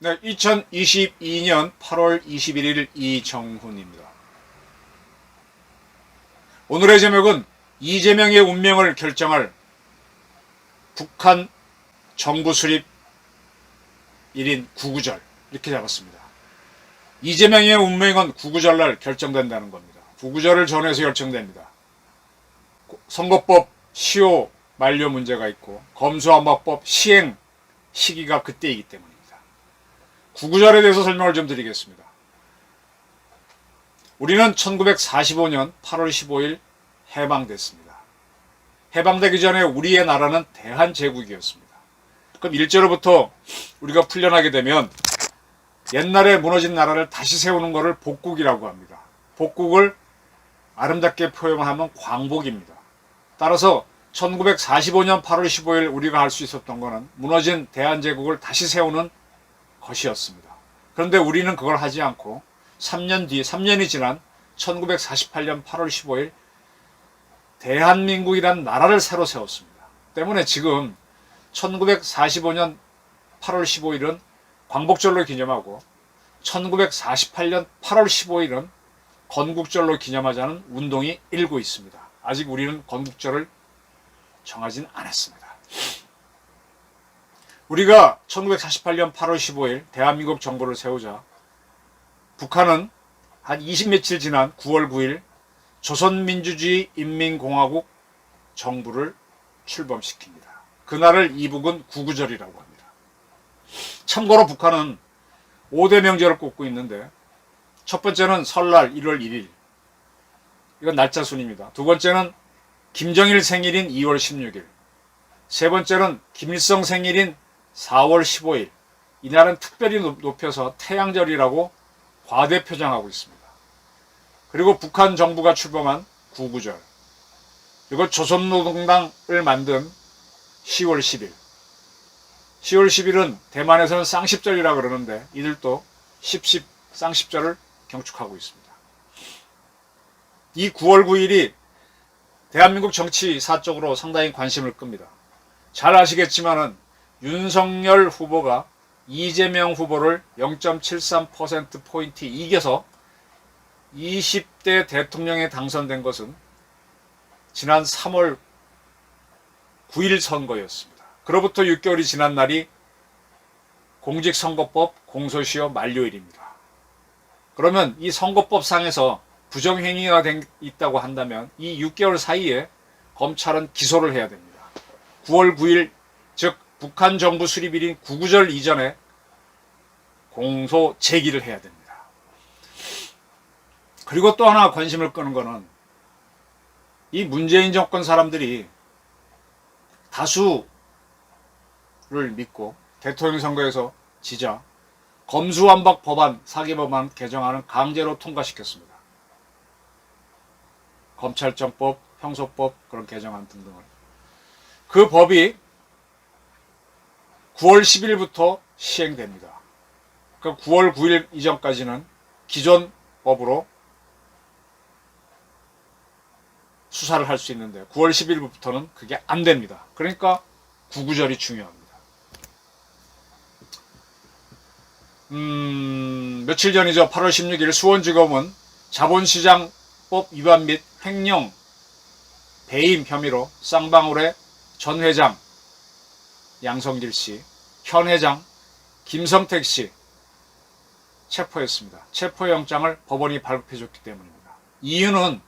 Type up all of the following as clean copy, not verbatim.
네, 2022년 8월 21일 이정훈입니다. 오늘의 제목은 이재명의 운명을 결정할 북한 정부 수립 1인 구구절, 이렇게 잡았습니다. 이재명의 운명은 구구절날 결정된다는 겁니다. 구구절을 전해서 결정됩니다. 선거법 시효 만료 문제가 있고 검수완박법 시행 시기가 그때이기 때문입니다. 구구절에 대해서 설명을 좀 드리겠습니다. 우리는 1945년 8월 15일 해방됐습니다. 해방되기 전에 우리의 나라는 대한제국이었습니다. 그럼 일제로부터 우리가 풀려나게 되면 옛날에 무너진 나라를 다시 세우는 것을 복국이라고 합니다. 복국을 아름답게 표현하면 광복입니다. 따라서 1945년 8월 15일 우리가 할 수 있었던 것은 무너진 대한제국을 다시 세우는 것이었습니다. 그런데 우리는 그걸 하지 않고 3년이 지난 1948년 8월 15일 대한민국이라는 나라를 새로 세웠습니다. 때문에 지금 1945년 8월 15일은 광복절로 기념하고 1948년 8월 15일은 건국절로 기념하자는 운동이 일고 있습니다. 아직 우리는 건국절을 정하진 않았습니다. 우리가 1948년 8월 15일 대한민국 정부를 세우자 북한은 한 20며칠 지난 9월 9일 조선민주주의 인민공화국 정부를 출범시킵니다. 그날을 이북은 구구절이라고 합니다. 참고로 북한은 5대 명절을 꼽고 있는데 첫 번째는 설날 1월 1일, 이건 날짜 순입니다. 두 번째는 김정일 생일인 2월 16일, 세 번째는 김일성 생일인 4월 15일, 이날은 특별히 높여서 태양절이라고 과대표장하고 있습니다. 그리고 북한 정부가 출범한 구구절, 그리고 조선노동당을 만든 10월 10일, 10월 10일은 대만에서는 쌍십절이라 그러는데 이들도 쌍십절을 경축하고 있습니다. 이 9월 9일이 대한민국 정치사적으로 상당히 관심을 끕니다. 잘 아시겠지만은 윤석열 후보가 이재명 후보를 0.73%포인트 이겨서 20대 대통령에 당선된 것은 지난 3월 9일 선거였습니다. 그로부터 6개월이 지난 날이 공직선거법 공소시효 만료일입니다. 그러면 이 선거법상에서 부정행위가 있다고 한다면 이 6개월 사이에 검찰은 기소를 해야 됩니다. 9월 9일, 즉 북한 정부 수립일인 구구절 이전에 공소 제기를 해야 됩니다. 그리고 또 하나 관심을 끄는 것은 이 문재인 정권 사람들이 다수를 믿고 대통령 선거에서 지자 검수완박 법안, 사기법안 개정안을 강제로 통과시켰습니다. 검찰청법, 형소법 그런 개정안 등등을. 그 법이 9월 10일부터 시행됩니다. 그러니까 9월 9일 이전까지는 기존 법으로 수사를 할 수 있는데 9월 10일부터는 그게 안 됩니다. 그러니까 구구절이 중요합니다. 며칠 전이죠. 8월 16일 수원지검은 자본시장법 위반 및 횡령, 배임 혐의로 쌍방울의 전 회장 양성길 씨, 현 회장 김성택 씨 체포했습니다. 체포영장을 법원이 발급해줬기 때문입니다. 이유는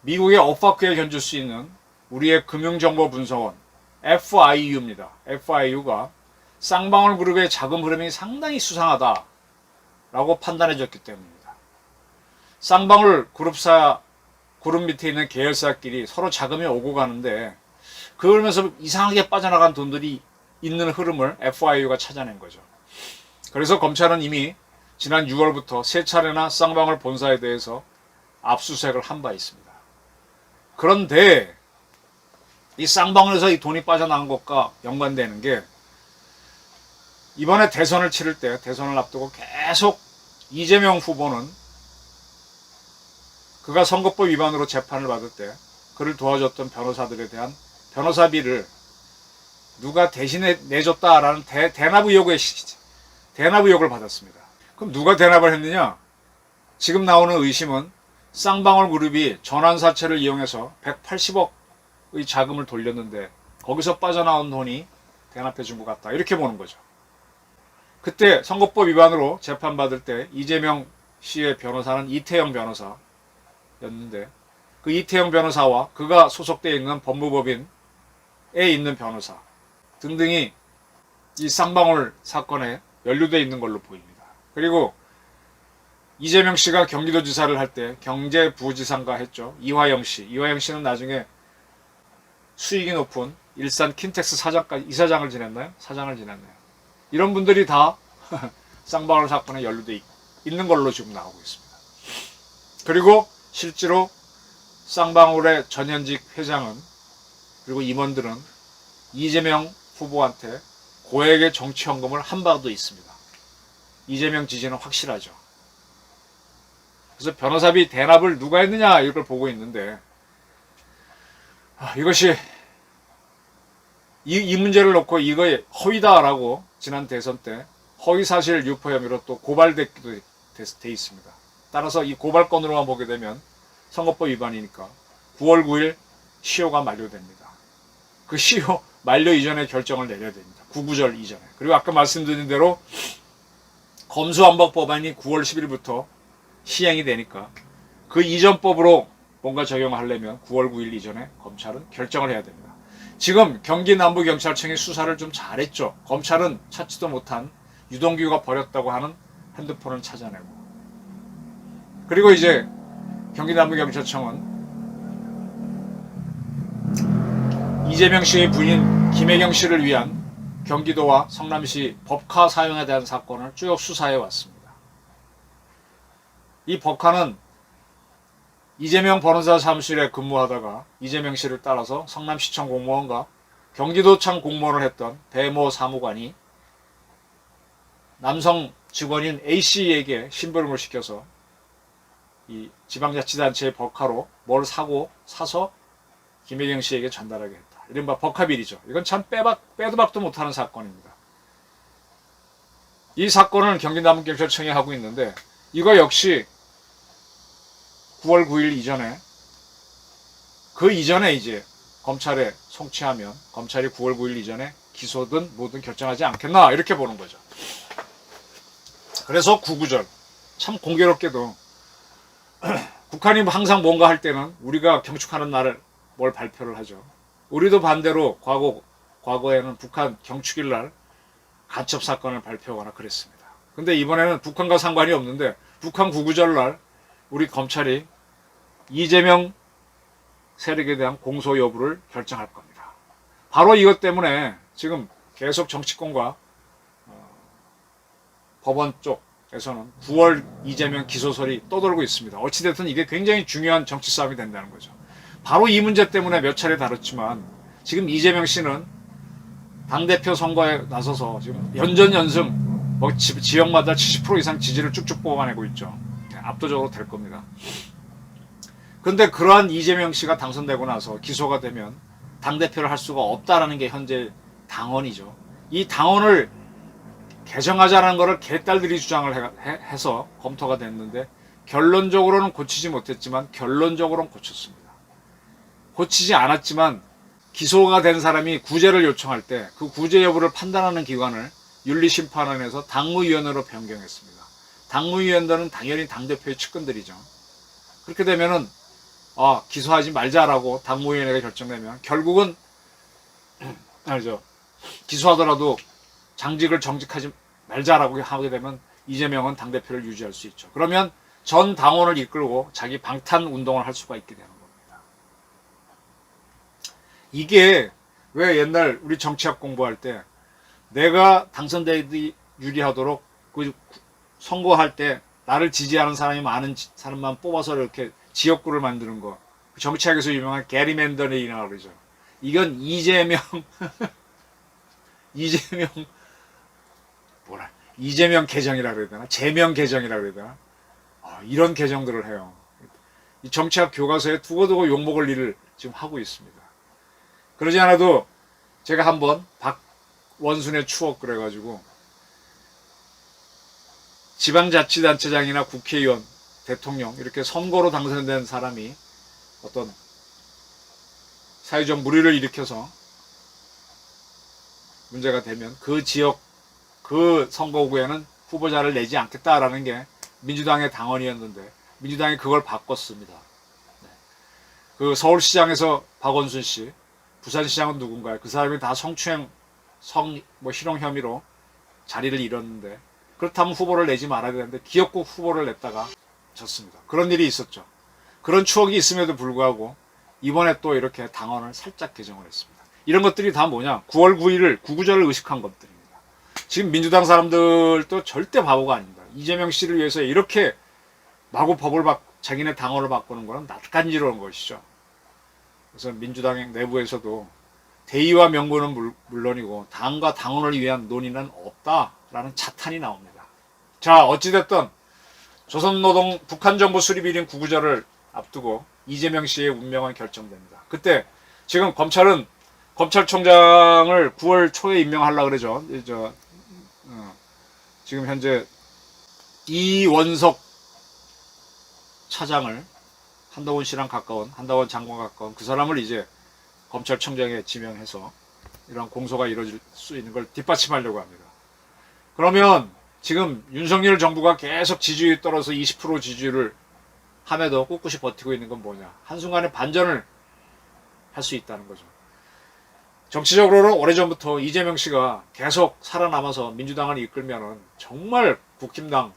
미국의 엇박귀에 견줄 수 있는 우리의 금융정보분석원 FIU입니다. FIU가 쌍방울 그룹의 자금 흐름이 상당히 수상하다라고 판단해줬기 때문입니다. 쌍방울 그룹 밑에 있는 계열사끼리 서로 자금이 오고 가는데 그러면서 이상하게 빠져나간 돈들이 있는 흐름을 FIU가 찾아낸 거죠. 그래서 검찰은 이미 지난 6월부터 세 차례나 쌍방울 본사에 대해서 압수수색을 한 바 있습니다. 그런데 이 쌍방울에서 이 돈이 빠져나간 것과 연관되는 게 이번에 대선을 치를 때 대선을 앞두고 계속 이재명 후보는 그가 선거법 위반으로 재판을 받을 때 그를 도와줬던 변호사들에 대한 변호사비를 누가 대신에 내줬다라는 대납 의혹을 받았습니다. 그럼 누가 대납을 했느냐? 지금 나오는 의심은 쌍방울 그룹이 전환사채를 이용해서 180억의 자금을 돌렸는데 거기서 빠져나온 돈이 대납해 준 것 같다. 이렇게 보는 거죠. 그때 선거법 위반으로 재판받을 때 이재명 씨의 변호사는 이태영 변호사였는데 그 이태영 변호사와 그가 소속되어 있는 법무법인에 있는 변호사 등등이 이 쌍방울 사건에 연루되어 있는 걸로 보입니다. 그리고 이재명 씨가 경기도지사를 할 때 경제부지사인가 했죠. 이화영 씨. 이화영 씨는 나중에 수익이 높은 일산 킨텍스 이사장을 지냈나요? 사장을 지냈나요? 이런 분들이 다 쌍방울 사건에 연루되어 있는 걸로 지금 나오고 있습니다. 그리고 실제로 쌍방울의 전현직 회장은 그리고 임원들은 이재명 후보한테 고액의 정치헌금을 한 바도 있습니다. 이재명 지지는 확실하죠. 그래서 변호사비 대납을 누가 했느냐 이걸 보고 있는데 이것이 이 문제를 놓고 이거 허위다라고 지난 대선 때 허위사실 유포 혐의로 또 고발됐기도 돼 있습니다. 따라서 이 고발건으로만 보게 되면 선거법 위반이니까 9월 9일 시효가 만료됩니다. 그 시효 만료 이전에 결정을 내려야 됩니다. 구구절 이전에. 그리고 아까 말씀드린 대로 검수완박법안이 9월 10일부터 시행이 되니까 그 이전법으로 뭔가 적용하려면 9월 9일 이전에 검찰은 결정을 해야 됩니다. 지금 경기 남부경찰청이 수사를 좀 잘했죠. 검찰은 찾지도 못한 유동규가 버렸다고 하는 핸드폰을 찾아내고. 그리고 이제 경기 남부경찰청은 이재명 씨의 부인 김혜경 씨를 위한 경기도와 성남시 법카 사용에 대한 사건을 쭉 수사해 왔습니다. 이 법카는 이재명 변호사 사무실에 근무하다가 이재명 씨를 따라서 성남시청 공무원과 경기도청 공무원을 했던 배모 사무관이 남성 직원인 A씨에게 심부름을 시켜서 이 지방자치단체의 법카로 뭘 사서 김혜경 씨에게 전달하게 했다. 이른바 법카비리죠. 이건 참 빼도 박도 못하는 사건입니다. 이 사건을 경기 남부경찰청이 하고 있는데 이거 역시 9월 9일 이전에 그 이전에 이제 검찰에 송치하면 검찰이 9월 9일 이전에 기소든 뭐든 결정하지 않겠나 이렇게 보는 거죠. 그래서 구구절 참 공교롭게도 북한이 항상 뭔가 할 때는 우리가 경축하는 날을 뭘 발표를 하죠. 우리도 반대로 과거에는 북한 경축일 날 간첩 사건을 발표하거나 그랬습니다. 근데 이번에는 북한과 상관이 없는데 북한 구구절 날 우리 검찰이 이재명 세력에 대한 공소 여부를 결정할 겁니다. 바로 이것 때문에 지금 계속 정치권과 법원 쪽에서는 9월 이재명 기소설이 떠돌고 있습니다. 어찌됐든 이게 굉장히 중요한 정치 싸움이 된다는 거죠. 바로 이 문제 때문에 몇 차례 다뤘지만 지금 이재명 씨는 당대표 선거에 나서서 지금 연전연승 지역마다 70% 이상 지지를 쭉쭉 뽑아내고 있죠. 압도적으로 될 겁니다. 그런데 그러한 이재명 씨가 당선되고 나서 기소가 되면 당대표를 할 수가 없다라는 게 현재 당원이죠. 이 당원을 개정하자는 것을 개딸들이 주장을 해서 검토가 됐는데 결론적으로는 고치지 못했지만 결론적으로는 고쳤습니다. 고치지 않았지만 기소가 된 사람이 구제를 요청할 때 그 구제 여부를 판단하는 기관을 윤리심판원에서 당무위원회로 변경했습니다. 당무위원들은 당연히 당대표의 측근들이죠. 그렇게 되면은 기소하지 말자라고 당무위원회가 결정되면 결국은 기소하더라도 장직을 정직하지 말자라고 하게 되면 이재명은 당대표를 유지할 수 있죠. 그러면 전 당원을 이끌고 자기 방탄 운동을 할 수가 있게 되는 겁니다. 이게 왜 옛날 우리 정치학 공부할 때 내가 당선되기 유리하도록 그 선거할 때 나를 지지하는 사람이 많은 사람만 뽑아서 이렇게 지역구를 만드는 거. 정치학에서 유명한 게리맨더링이라고 그러죠. 이건 이재명 이재명 개정이라고 그래야 되나? 제명 개정이라고 그래야 되나? 이런 개정들을 해요. 이 정치학 교과서에 두고두고 욕먹을 일을 지금 하고 있습니다. 그러지 않아도 제가 한번 박원순의 추억 그래가지고 지방자치단체장이나 국회의원, 대통령 이렇게 선거로 당선된 사람이 어떤 사회적 물의를 일으켜서 문제가 되면 그 지역 그 선거구에는 후보자를 내지 않겠다라는 게 민주당의 당원이었는데 민주당이 그걸 바꿨습니다. 그 서울시장에서 박원순 씨, 부산시장은 누군가요? 그 사람이 다 성추행, 실형 혐의로 자리를 잃었는데 그렇다면 후보를 내지 말아야 되는데 기업국 후보를 냈다가 졌습니다. 그런 일이 있었죠. 그런 추억이 있음에도 불구하고 이번에 또 이렇게 당원을 살짝 개정을 했습니다. 이런 것들이 다 뭐냐? 9월 9일을 구구절을 의식한 것들입니다. 지금 민주당 사람들도 절대 바보가 아닙니다. 이재명 씨를 위해서 이렇게 마구 자기네 당원을 바꾸는 거는 낯간지러운 것이죠. 그래서 민주당 내부에서도 대의와 명분은 물론이고 당과 당원을 위한 논의는 없다라는 자탄이 나옵니다. 자, 어찌됐든 조선노동 북한정부 수립일인 구구절을 앞두고 이재명 씨의 운명은 결정됩니다. 그때 지금 검찰은 검찰총장을 9월 초에 임명하려고 그러죠. 지금 현재 이원석 차장을 한동훈 씨랑 가까운 한동훈 장관과 가까운 그 사람을 이제 검찰총장에 지명해서 이런 공소가 이루어질 수 있는 걸 뒷받침하려고 합니다. 그러면 지금 윤석열 정부가 계속 지지율이 떨어져서 20% 지지율을 함에도 꿋꿋이 버티고 있는 건 뭐냐? 한순간에 반전을 할 수 있다는 거죠. 정치적으로는 오래전부터 이재명 씨가 계속 살아남아서 민주당을 이끌면은 정말 국힘당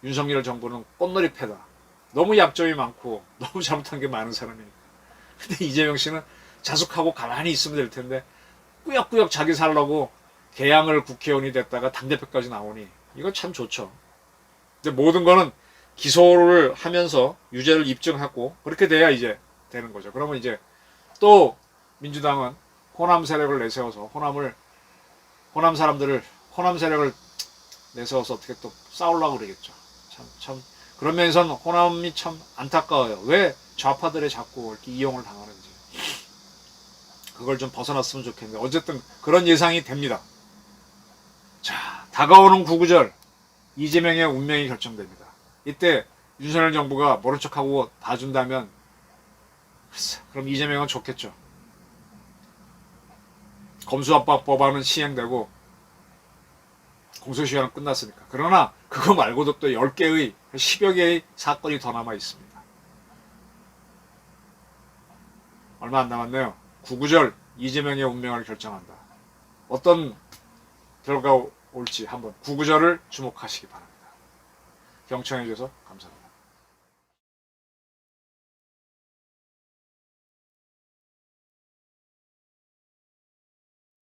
윤석열 정부는 꽃놀이패다. 너무 약점이 많고 너무 잘못한 게 많은 사람이니까. 근데 이재명 씨는 자숙하고 가만히 있으면 될 텐데 꾸역꾸역 자기 살라고 개항을 국회의원이 됐다가 당대표까지 나오니 이거 참 좋죠. 근데 모든 거는 기소를 하면서 유죄를 입증하고 그렇게 돼야 이제 되는 거죠. 그러면 이제 또 민주당은 호남 세력을 내세워서 호남 세력을 내세워서 어떻게 또 싸우려고 그러겠죠. 참 그런 면에서는 호남이 참 안타까워요. 왜 좌파들의 자꾸 이렇게 이용을 당하는지. 그걸 좀 벗어났으면 좋겠는데 어쨌든 그런 예상이 됩니다. 자, 다가오는 구구절 이재명의 운명이 결정됩니다. 이때 윤석열 정부가 모른 척하고 봐준다면 그럼 이재명은 좋겠죠. 검수완박 법안은 시행되고 공소시효는 끝났으니까. 그러나 그거 말고도 또 10개의 10여 개의 사건이 더 남아 있습니다. 얼마 안 남았네요. 구구절 이재명의 운명을 결정한다. 어떤 결과가 올지 한번 구구절을 주목하시기 바랍니다. 경청해 주셔서 감사합니다.